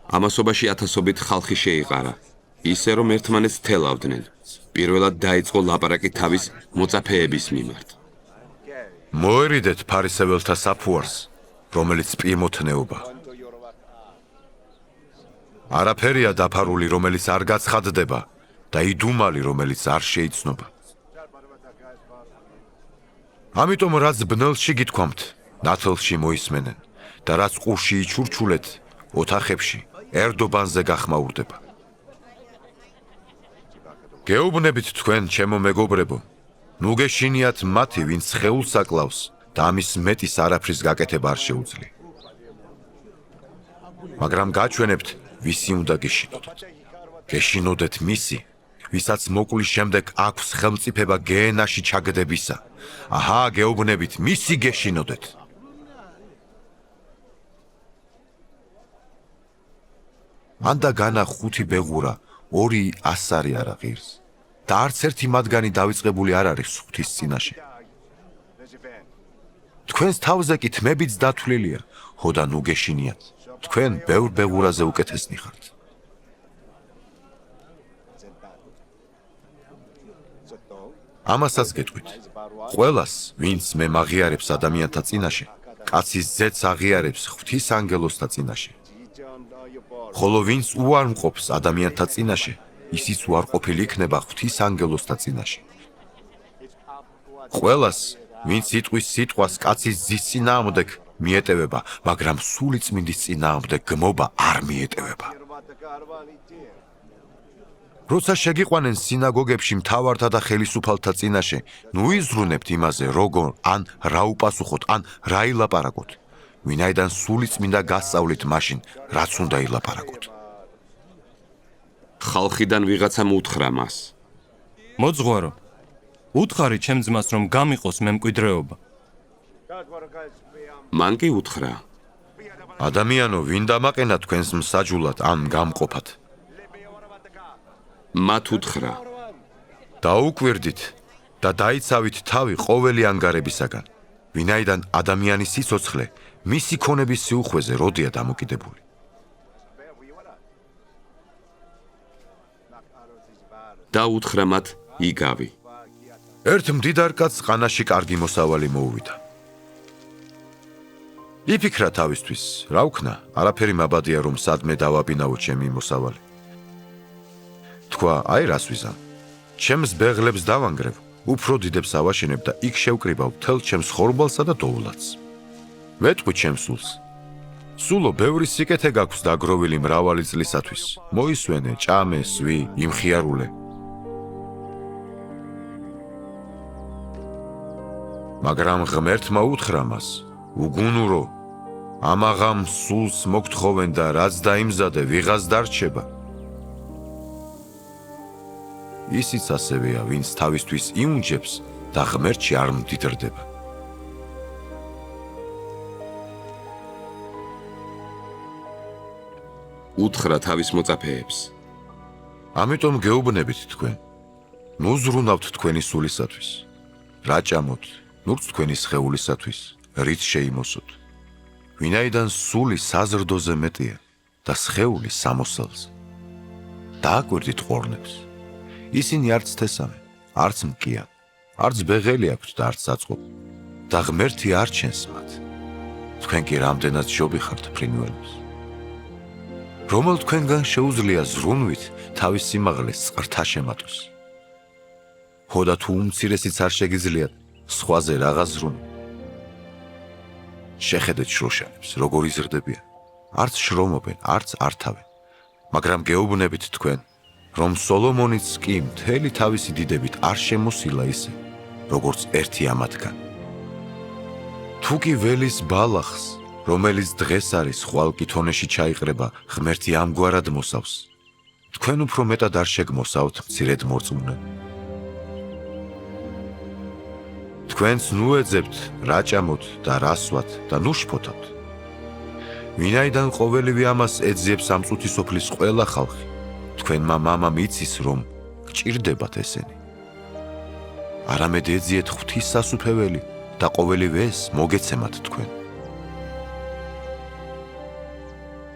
ამასობაში ათასობით ხალხი შეიყარა, ისე რომ ერთმანეთს თელავდნენ. პირველად დაიწყო ლაპარაკი თავის მოწაფეების მიმართ. მოერიდეთ ფარისეველთა საფუარს, რომელიც პირმოთნეობა. არაფერია დაფარული, რომელიც არ გაცხადდება და იდუმალი, რომელიც არ შეიცნობა. ამიტომ რაც ბნელში გითქვამთ, ნათელში მოისმენენ და რაც ყურში იჩურჩულეთ, ოთახებში ერდობანზე გახმაურდება. გეუბნებით თქვენ, ჩემო მეგობრებო, ნუ გეშინიათ მათი, ვინც სხეულს აკლავს და ამის მეტის არაფრის გაკეთება არ შეუძლია. მაგრამ გაჩვენებთ, ვისი უნდა გეშინოდეთ. გეშინოდეთ მისი, ვისაც მოკვლის შემდეგ აქვს ხელმწიფება გეენაში ჩაგდებისა. აჰა, გეუბნებით, მისი გეშინოდეთ. ანდა განა 5 ბეღურა, 2 ასარი არ აღირს. და არც ერთი მათგანი დავიწყებული არ არის ღვთის წინაშე. თქვენს თავზე კი თმებიც დათვლილია, ხო და ნუ გეშინიათ. თქვენ ბევრ ბეღურაზე უკეთესნი ხართ. ამასაც გეტყვით. ყველას, ვინც მე მაღიარებს ადამიანთა წინაშე, კაცის ძეც აღიარებს ღვთის ანგელოზთა წინაშე. ხოლო ვინც უარმყოფს ადამიანთა წინაშე, ისიც უარყოფილი იქნება ღვთის ანგელოზთა წინაშე. ყველას, ვინც სიტყვის სიტყვას კაცის ძის წინააღმდეგ მიეტევება, მაგრამ სული წმინდის წინააღმდეგ გმობა არ მიეტევება. როცა შეგიყვანენ სინაგოგებში მთავართა და ხელისუფალთა წინაშე, ნუ იზრუნებთ იმაზე, როგორ ან რა უპასუხოთ, ან რა ილაპარაკოთ. ვინაიდან სული წმინდა გასწავლით მაშინ, რაც უნდა ილაპარაკოთ. ხალხიდან ვიღაცამ უთხრა მას. მოძღვარო, უთხარი ჩემ ძმას, რომ გამიყოს მემკვიდრეობა. მან კი უთხრა. ადამიანო, ვინ დამაყენა თქვენს მსაჯულად ან გამყოფად? მათ უთხრა. დაუკვირდით და დაიცავით თავი ყოველი ანგარებისაგან, ვინაიდან ადამიანის სიცოცხლე მისი ქონების სიუხვეზე როდია დამოკიდებული. და უთხრა მათ იგავი. ერთ მდიდარ კაცს ყანაში კარგი მოსავალი მოუვიდა. იფიქრა თავისთვის, რა ვქნა, არაფერი მაბადია, რომ სადმე დავაბინაო ჩემი მოსავალი. თქვა, აი რას ვიზამ. ჩემს ბეღლებს დავანგრევ, უფრო დიდებს ავაშენებ და იქ შევკრიბავ მთელ ჩემს ხორბალსა და დოვლათს. ვეტყვი ჩემს სულს. სულო, ბევრი სიკეთე გაქვს დაგროვილი მრავალი წლისათვის. მოისვენე, ჭამე, სვი, იმხიარულე. მაგრამ ღმერთმა უთხრა მას, უგუნურო, ამაღამ სულს მოგთხოვენ და რაც დაიმზადე, ვიღას დარჩება. ისიც ასევეა, ვინც თავისთვის იუნჯებს და ღმერთში არ მდიდრდება. უთხრა თავის მოწაფეებს. ამიტომ გეუბნებით თქვენ, ნუ ზრუნავთ თქვენი სულისათვის. რა ჭამოთ, ნურც თქვენი სხეულისათვის, რით შეიმოსოთ. ვინაიდან სული საზრდოზე მეტია და სხეული სამოსელს. დააკვირდით ყორნებს. ისინი არც თესავენ, არც მკიან, არც ბეღელი აქვთ და არც საწყობ. და ღმერთი არ ჩენს მათ. თქვენ კი რამდენად შობი ხართ ფრინველებს. რომელ თქვენგან შეუძლია ზრუნვით თავის სიმაღლეს წყრთა შემატოს. ხო და თუ უმცირესიც არ შეგიძლიათ, სხვაზე რაღა ზრუნო. შეხედეთ შროშანებს, როგორ იზრდებიან. არც შრომობენ, არც ართავენ. მაგრამ გეუბნებით თქვენ, რომ სოლომონიც კი მთელი თავისი დიდებით არ შემოსილა ისე, როგორც ერთი ამათგან. თუ კი ველის ბალახს, რომელიც დღეს არის ხვალ კითონეში ჩაიყრება, ღმერთი ამგვარად მოსავს, თქვენ უფრო მეტად არ შეგმოსავთ მცირედ მორწმუნე. თქვენც ნუ ეძებთ, რა ჭამოთ და რა სვათ და ნუ შფოთავთ. ვინაიდან ყოველივე ამას ეძიებს ამ წუთის სოფლის ყველა ხალხი, თქვენმა მამამ იცის, რომ გჭირდებათ ესენი. არამედ ეძიეთ ღვთის სასუფეველი და ყოველივე ეს მოგეცემათ თქვენ.